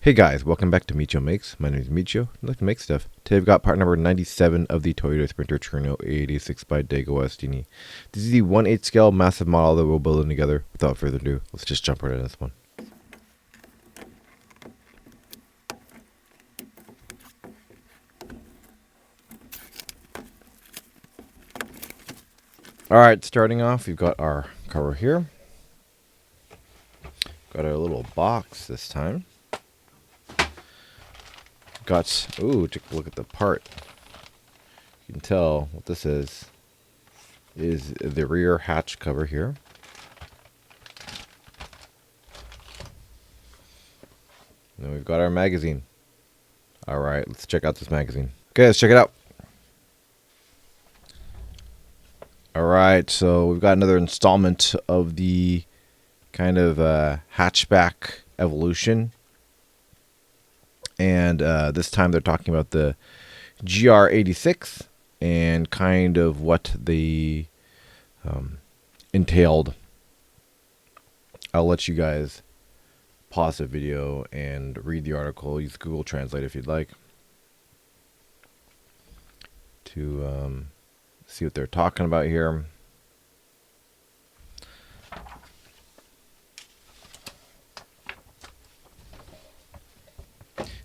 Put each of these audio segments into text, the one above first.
Hey guys, welcome back to Michio Makes. My name is Michio. I like to make stuff. Today we've got part number 97 of the Toyota Sprinter Trueno AE86 by DeAgostini. This is the 1/8 scale massive model that we're building together. Without further ado, let's just jump right into this one. Alright, starting off, we've got our cover here. Got our little box this time. Take a look at the part. You can tell what this is the rear hatch cover here. And then we've got our magazine. Alright, let's check out this magazine. Okay, let's check it out. Alright, so we've got another installment of the kind of hatchback evolution. And this time they're talking about the AE86 and kind of what they entailed. I'll let you guys pause the video and read the article. Use Google Translate if you'd like to see what they're talking about here.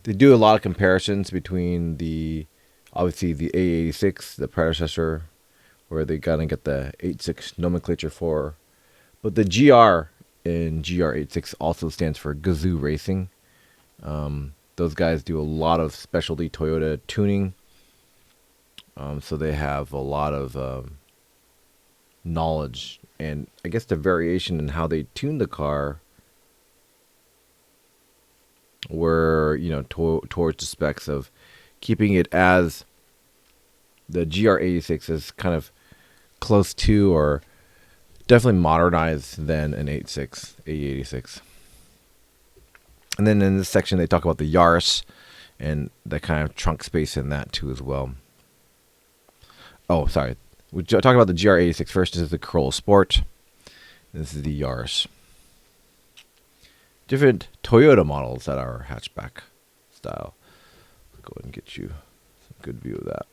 They do a lot of comparisons between obviously the AE86, the predecessor, where they gotta get the 86 nomenclature for, but the GR in GR86 also stands for Gazoo Racing. Those guys do a lot of specialty Toyota tuning, so they have a lot of knowledge, and I guess the variation in how they tune the car were, towards the specs of keeping it as the GR86 is kind of close to, or definitely modernized than an 86 AE86. And then in this section they talk about the Yaris and the kind of trunk space in that too as well. Oh, sorry. We talk about the GR86 first. This is the Corolla Sport. This is the Yaris. Different Toyota models that are hatchback style. Let's go ahead and get you some good view of that.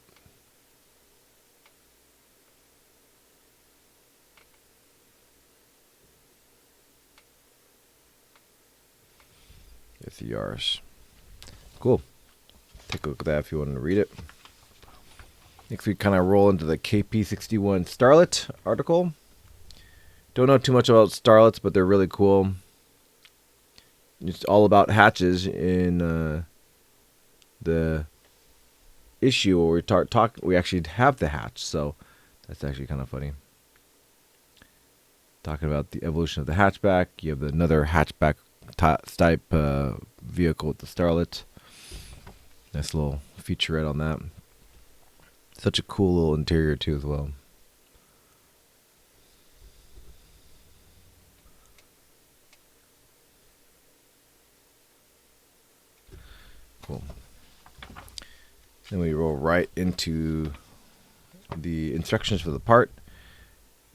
It's the Yaris. Cool. Take a look at that if you want to read it. Next we kind of roll into the KP61 Starlet article. Don't know too much about Starlets, but they're really cool. It's all about hatches in the issue where we actually have the hatch, so that's actually kind of funny. Talking about the evolution of the hatchback. You have another hatchback type vehicle with the Starlet. Nice little featurette on that. Such a cool little interior too as well. Cool. Then we roll right into the instructions for the part,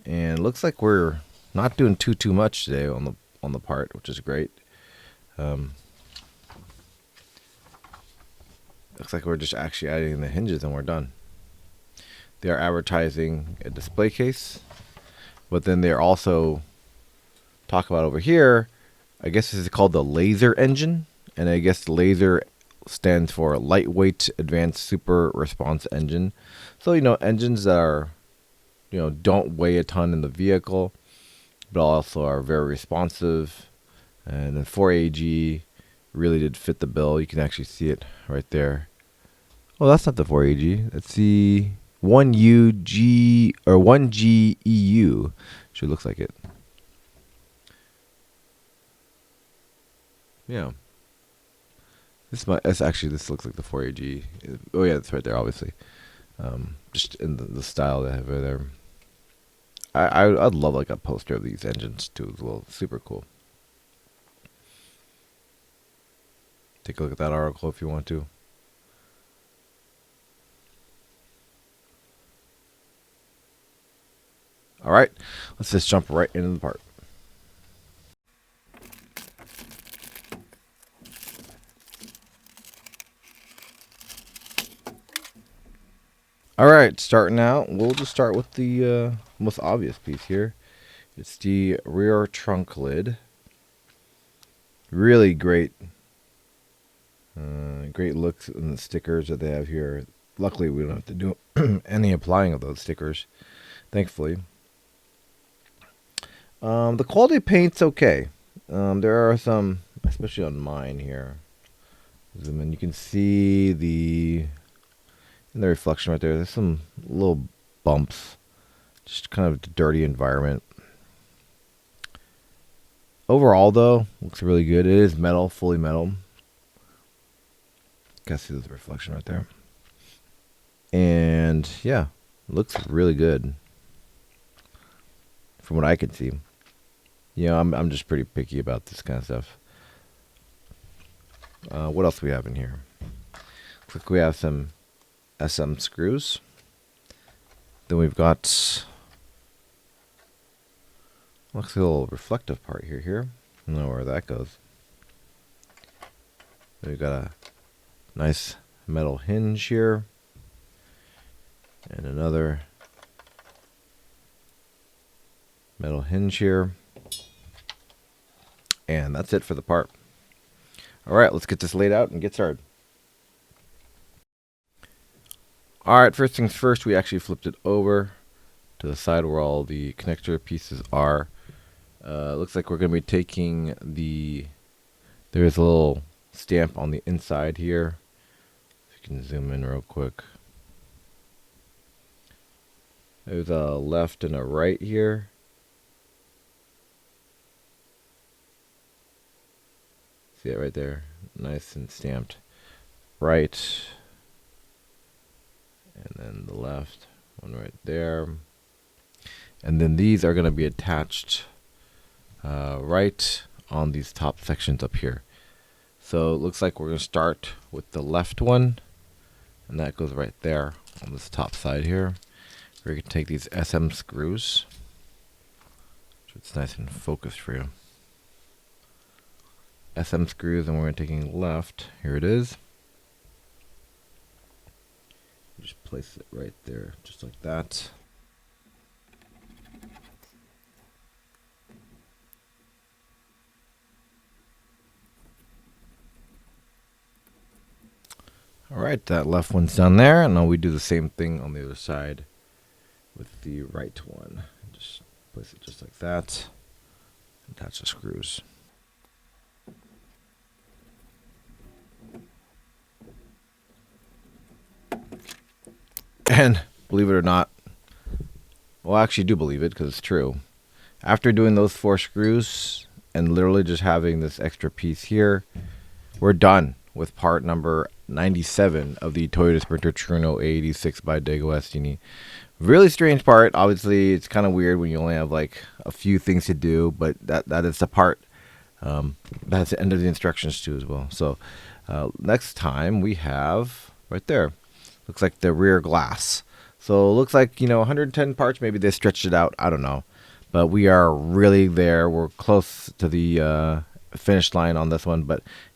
and it looks like we're not doing too much today on the part, which is great. Looks like we're just actually adding the hinges and we're done. They are advertising a display case, but then they're also talk about over here, I guess this is called the laser engine, and I guess laser stands for lightweight advanced super response engine. So engines that are don't weigh a ton in the vehicle, but also are very responsive. And then 4AG really did fit the bill. You can actually see it right there. Oh, that's not the 4AG. That's the 1UG or 1GEU. Sure looks like it. Yeah. This looks like the 4AG. Oh yeah, that's right there, obviously. Just in the style they have over there. I'd love like a poster of these engines too as well. Super cool. Take a look at that article if you want to. Alright, let's just jump right into the part. Alright, starting out, we'll just start with the most obvious piece here. It's the rear trunk lid. Really great. Great looks in the stickers that they have here. Luckily, we don't have to do any applying of those stickers, thankfully. The quality of paint's okay. There are some, especially on mine here. Zoom in, you can see in the reflection right there, there's some little bumps. Just kind of a dirty environment. Overall, though, looks really good. It is metal, fully metal. Got to see the reflection right there. And yeah, it looks really good from what I can see. You know, I'm just pretty picky about this kind of stuff. What else do we have in here? Looks like we have some SM screws. Then we've got, looks like a little reflective part here. I don't know where that goes. We've got a nice metal hinge here. And another metal hinge here. And that's it for the part. Alright, let's get this laid out and get started. Alright, first things first, we actually flipped it over to the side where all the connector pieces are. Looks like we're going to be taking there's a little stamp on the inside here. If you can zoom in real quick. There's a left and a right here. See it right there? Nice and stamped. Right. And then the left one right there. And then these are going to be attached right on these top sections up here. So it looks like we're going to start with the left one. And that goes right there on this top side here. We're going to take these SM screws. So it's nice and focused for you. SM screws, and we're taking left. Here it is. Just place it right there, just like that. Alright, that left one's down there, and now we do the same thing on the other side with the right one. Just place it just like that. Attach the screws. And believe it or not, well, I actually do believe it because it's true. After doing those 4 screws and literally just having this extra piece here, we're done with part number 97 of the Toyota Sprinter Trueno AE86 by DeAgostini. Really strange part. Obviously, it's kind of weird when you only have like a few things to do, but that is the part. That's the end of the instructions too as well. So next time we have right there. Looks like the rear glass. So it looks like, 110 parts. Maybe they stretched it out. I don't know. But we are really there. We're close to the finish line on this one.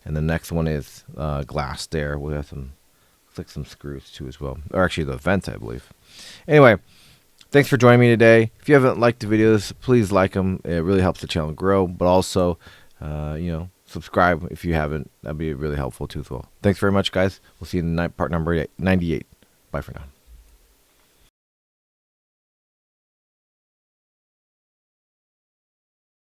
And the next one is glass there. We have looks like some screws too as well. Or actually the vents, I believe. Anyway, thanks for joining me today. If you haven't liked the videos, please like them. It really helps the channel grow. But also, subscribe if you haven't. That'd be really helpful too as well. Thanks very much, guys. We'll see you in part number 98. Bye for now.